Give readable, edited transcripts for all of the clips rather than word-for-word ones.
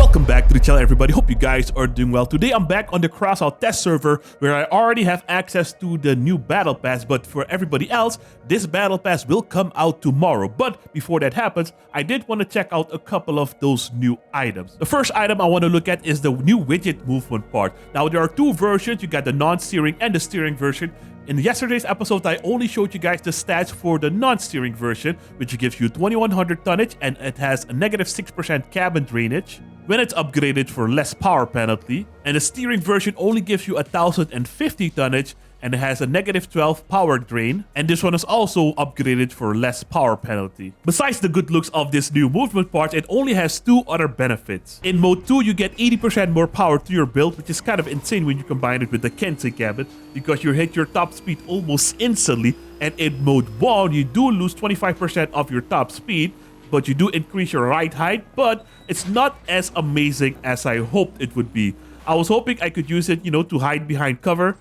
Welcome back to the channel, everybody. Hope you guys are doing well. Today I'm back on the Crossout test server where I already have access to the new battle pass, but for everybody else, this battle pass will come out tomorrow. But before that happens, I did want to check out a couple of those new items. The first item I want to look at is the new widget movement part. Now there are two versions. You got the non-steering and the steering version. In yesterday's episode, I only showed you guys the stats for the non-steering version, which gives you 2100 tonnage and it has a negative 6% cabin drainage when it's upgraded for less power penalty. And the steering version only gives you 1050 tonnage and it has a negative 12 power drain. And this one is also upgraded for less power penalty. Besides the good looks of this new movement part, it only has two other benefits. In mode 2, you get 80% more power to your build, which is kind of insane when you combine it with the Kensei cabin, because you hit your top speed almost instantly. And in mode 1, you do lose 25% of your top speed, but you do increase your ride height, but it's not as amazing as I hoped it would be. I was hoping I could use it, to hide behind cover,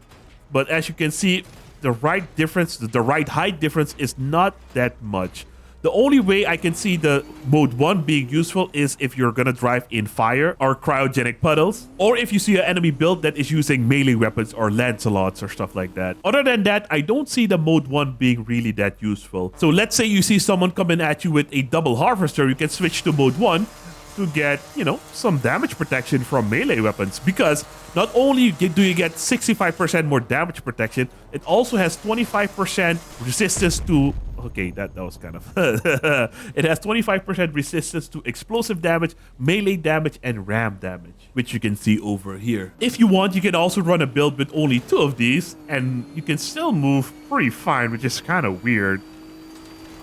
but as you can see, the ride height difference is not that much. The only way I can see the mode 1 being useful is if you're gonna drive in fire or cryogenic puddles, or if you see an enemy build that is using melee weapons or Lancelots or stuff like that. Other than that, I don't see the mode 1 being really that useful. So let's say you see someone coming at you with a double harvester, you can switch to mode 1 to get, some damage protection from melee weapons, because not only do you get 65% more damage protection, it also has 25% resistance to... Okay, that was kind of... It has 25% resistance to explosive damage, melee damage, and ram damage, which you can see over here. If you want, you can also run a build with only 2 of these, and you can still move pretty fine, which is kind of weird.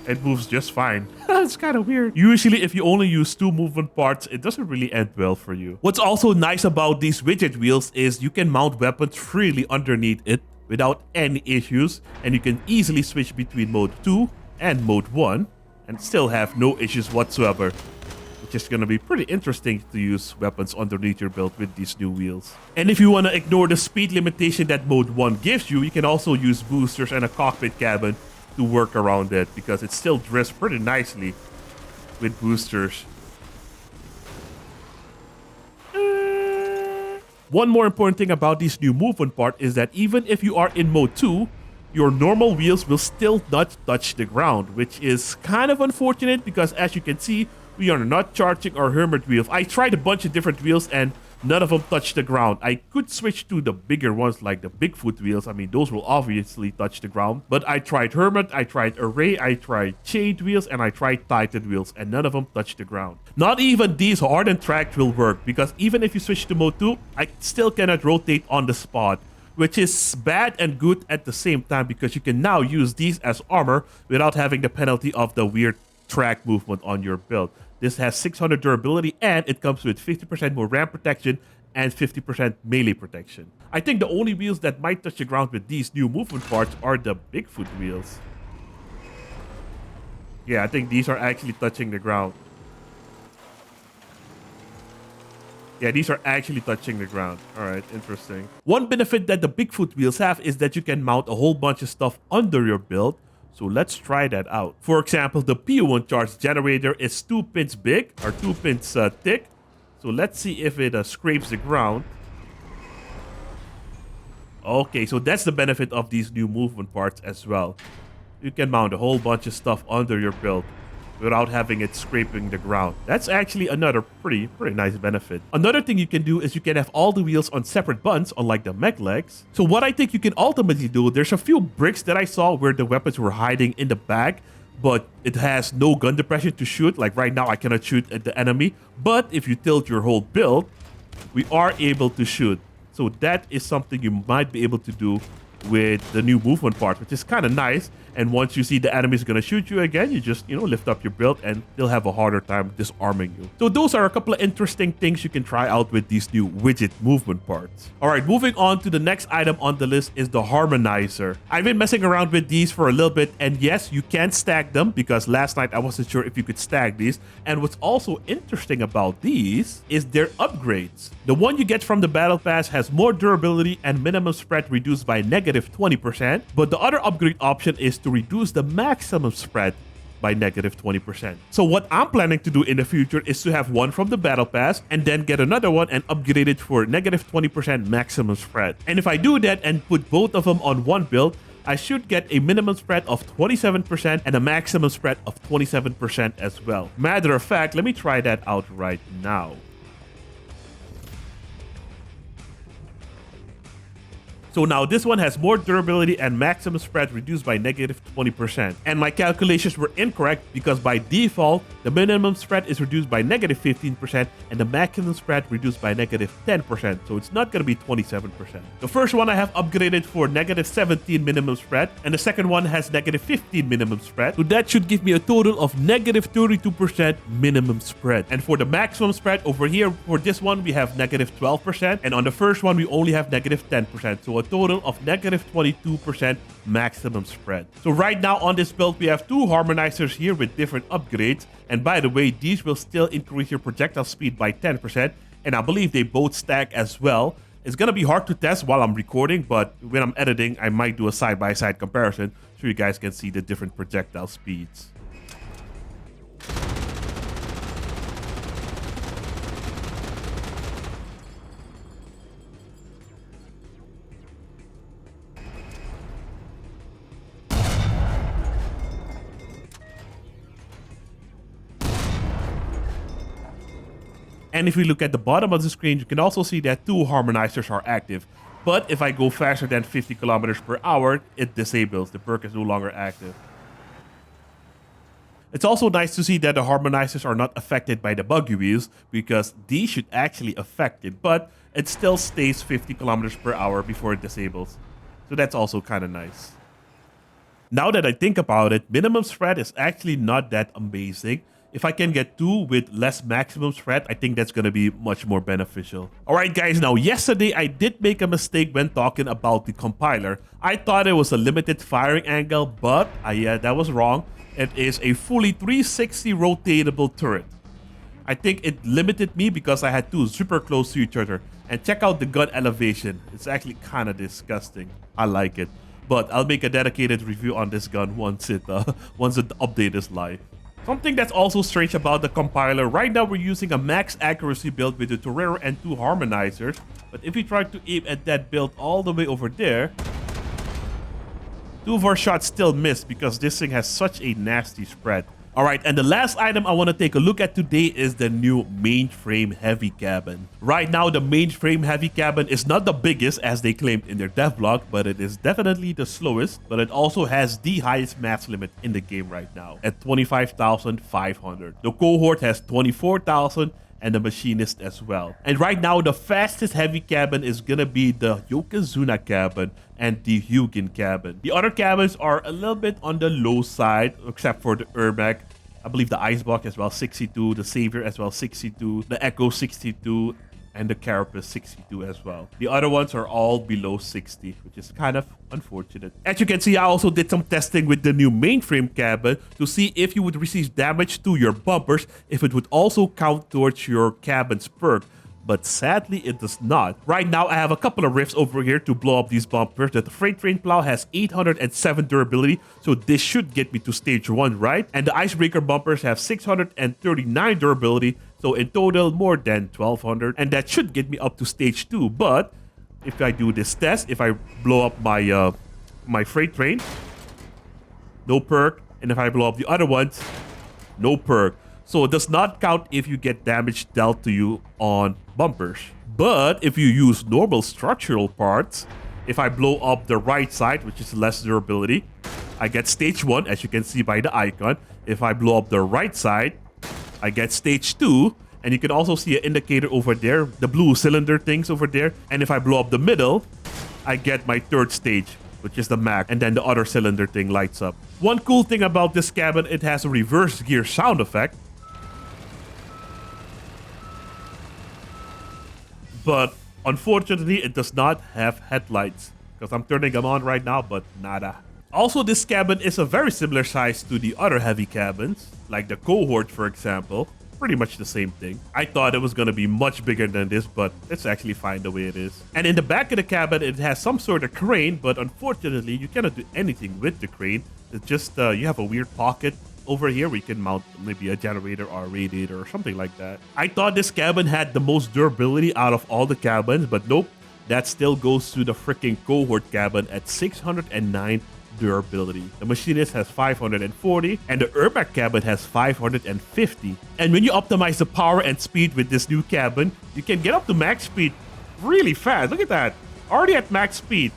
It moves just fine. It's kind of weird. Usually, if you only use 2 movement parts, it doesn't really end well for you. What's also nice about these widget wheels is you can mount weapons freely underneath it without any issues, and you can easily switch between mode 2 and mode 1 and still have no issues whatsoever, which is going to be pretty interesting to use weapons underneath your build with these new wheels. And if you want to ignore the speed limitation that mode 1 gives you, you can also use boosters and a cockpit cabin to work around it, because it still drifts pretty nicely with boosters. One more important thing about this new movement part is that even if you are in mode 2, your normal wheels will still not touch the ground, which is kind of unfortunate because, as you can see, we are not charging our Hermit wheels. I tried a bunch of different wheels and none of them touch the ground. I could switch to the bigger ones like the Bigfoot wheels. I mean, those will obviously touch the ground. But I tried Hermit, I tried Array, I tried Chained wheels, and I tried Titan wheels, and none of them touch the ground. Not even these hardened tracks will work, because even if you switch to mode 2, I still cannot rotate on the spot, which is bad and good at the same time, because you can now use these as armor without having the penalty of the weird track movement on your build. This has 600 durability and it comes with 50% more ram protection and 50% melee protection. I think the only wheels that might touch the ground with these new movement parts are the Bigfoot wheels. Yeah, I think these are actually touching the ground. Yeah, these are actually touching the ground. All right, interesting. One benefit that the Bigfoot wheels have is that you can mount a whole bunch of stuff under your build. So let's try that out. For example, the PO1 charge generator is 2 pins big, or 2 pins thick. So let's see if it scrapes the ground. Okay, so that's the benefit of these new movement parts as well. You can mount a whole bunch of stuff under your build without having it scraping the ground. That's actually another pretty nice benefit. Another thing you can do is you can have all the wheels on separate buttons, unlike the mech legs. So what I think you can ultimately do, there's a few bricks that I saw where the weapons were hiding in the back, but it has no gun depression to shoot. Like right now, I cannot shoot at the enemy, but if you tilt your whole build, we are able to shoot. So that is something you might be able to do with the new movement part, which is kind of nice. And once you see the enemy's gonna shoot you again, you just, lift up your build and they'll have a harder time disarming you. So those are a couple of interesting things you can try out with these new widget movement parts. All right, moving on to the next item on the list is the Harmonizer. I've been messing around with these for a little bit, and yes, you can stack them, because last night I wasn't sure if you could stack these. And what's also interesting about these is their upgrades. The one you get from the battle pass has more durability and minimum spread reduced by negative 20%, but the other upgrade option is to reduce the maximum spread by negative 20%. So what I'm planning to do in the future is to have one from the Battle Pass and then get another one and upgrade it for negative 20% maximum spread. And if I do that and put both of them on one build, I should get a minimum spread of 27% and a maximum spread of 27% as well. Matter of fact, let me try that out right now. So now this one has more durability and maximum spread reduced by negative 20%. And my calculations were incorrect because by default, the minimum spread is reduced by negative 15% and the maximum spread reduced by negative 10%. So it's not going to be 27%. The first one I have upgraded for negative 17 minimum spread and the second one has negative 15 minimum spread. So that should give me a total of negative 32% minimum spread. And for the maximum spread over here, for this one, we have negative 12%. And on the first one, we only have negative 10%. So a total of negative 22% maximum spread. So right now on this build, we have two harmonizers here with different upgrades. And by the way, these will still increase your projectile speed by 10%. And I believe they both stack as well. It's going to be hard to test while I'm recording, but when I'm editing, I might do a side-by-side comparison so you guys can see the different projectile speeds. And if we look at the bottom of the screen, you can also see that two harmonizers are active. But if I go faster than 50 kilometers per hour, it disables. The perk is no longer active. It's also nice to see that the harmonizers are not affected by the buggy wheels because these should actually affect it, but it still stays 50 kilometers per hour before it disables. So that's also kind of nice. Now that I think about it, minimum spread is actually not that amazing. If I can get two with less maximum spread, I think that's going to be much more beneficial. Alright guys, now yesterday I did make a mistake when talking about the compiler. I thought it was a limited firing angle, but yeah, that was wrong. It is a fully 360 rotatable turret. I think it limited me because I had two super close to each other. And check out the gun elevation. It's actually kind of disgusting. I like it. But I'll make a dedicated review on this gun once the update is live. Something that's also strange about the compiler, right now we're using a max accuracy build with the Torero and two harmonizers. But if we try to aim at that build all the way over there, two of our shots still miss because this thing has such a nasty spread. Alright, and the last item I want to take a look at today is the new Mainframe Heavy Cabin. Right now, the Mainframe Heavy Cabin is not the biggest as they claimed in their dev blog, but it is definitely the slowest, but it also has the highest mass limit in the game right now at 25,500. The cohort has 24,000 and the machinist as well. And right now, the fastest heavy cabin is gonna be the Yokozuna cabin and the Hugin cabin. The other cabins are a little bit on the low side, except for the Urmac. I believe the Icebox as well, 62, the Savior as well, 62, the Echo 62, and the Carapace 62 as well. The other ones are all below 60, which is kind of unfortunate. As you can see, I also did some testing with the new Mainframe cabin to see if you would receive damage to your bumpers, if it would also count towards your cabin's perk. But sadly, it does not. Right now, I have a couple of rifts over here to blow up these bumpers. The Freight Train Plow has 807 durability, so this should get me to stage 1, right? And the Icebreaker bumpers have 639 durability, so in total, more than 1200. And that should get me up to stage 2. But if I do this test, if I blow up my my Freight Train, no perk. And if I blow up the other ones, no perk. So it does not count if you get damage dealt to you on bumpers. But if you use normal structural parts, if I blow up the right side, which is less durability, I get stage 1, as you can see by the icon. If I blow up the right side, I get stage 2. And you can also see an indicator over there, the blue cylinder things over there. And if I blow up the middle, I get my 3rd stage, which is the Mac, and then the other cylinder thing lights up. One cool thing about this cabin, it has a reverse gear sound effect. But unfortunately, it does not have headlights because I'm turning them on right now, but nada. Also, this cabin is a very similar size to the other heavy cabins, like the cohort, for example. Pretty much the same thing. I thought it was going to be much bigger than this, but it's actually fine the way it is. And in the back of the cabin, it has some sort of crane, but unfortunately, you cannot do anything with the crane. It's just, you have a weird pocket over here we can mount maybe a generator or a radiator or something like that. I thought this cabin had the most durability out of all the cabins, but nope. That still goes to the freaking cohort cabin at 609 durability. The machinist has 540 and the urbex cabin has 550. And when you optimize the power and speed with this new cabin, you can get up to max speed really fast. Look at that. Already at max speed.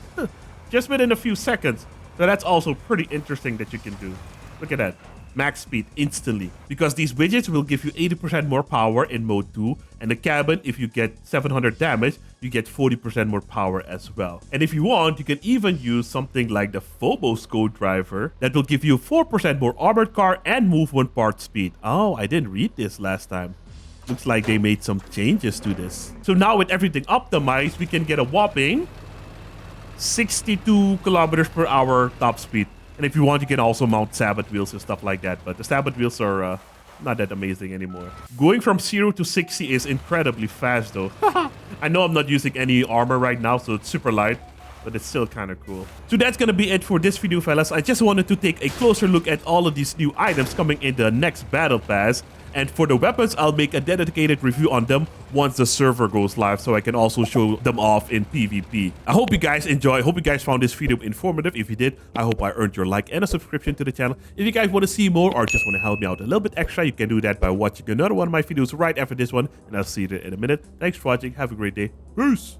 Just within a few seconds. So that's also pretty interesting that you can do. Look at that. Max speed instantly, because these widgets will give you 80% more power in mode 2, and the cabin, if you get 700 damage, you get 40% more power as well. And if you want, you can even use something like the Phobos co-driver that will give you 4% more armored car and movement part speed. Oh, I didn't read this last time. Looks like they made some changes to this. So now with everything optimized, we can get a whopping 62 kilometers per hour top speed. And if you want, you can also mount Sabbath wheels and stuff like that. But the Sabbath wheels are not that amazing anymore. Going from 0 to 60 is incredibly fast though. I know I'm not using any armor right now, so it's super light. But it's still kind of cool. So that's gonna be it for this video, fellas. I just wanted to take a closer look at all of these new items coming in the next battle pass. And for the weapons, I'll make a dedicated review on them once the server goes live, so I can also show them off in PvP. I hope you guys enjoy. I hope you guys found this video informative. If you did, I hope I earned your like and a subscription to the channel. If you guys want to see more or just want to help me out a little bit extra, you can do that by watching another one of my videos right after this one. And I'll see you in a minute. Thanks for watching. Have a great day. Peace.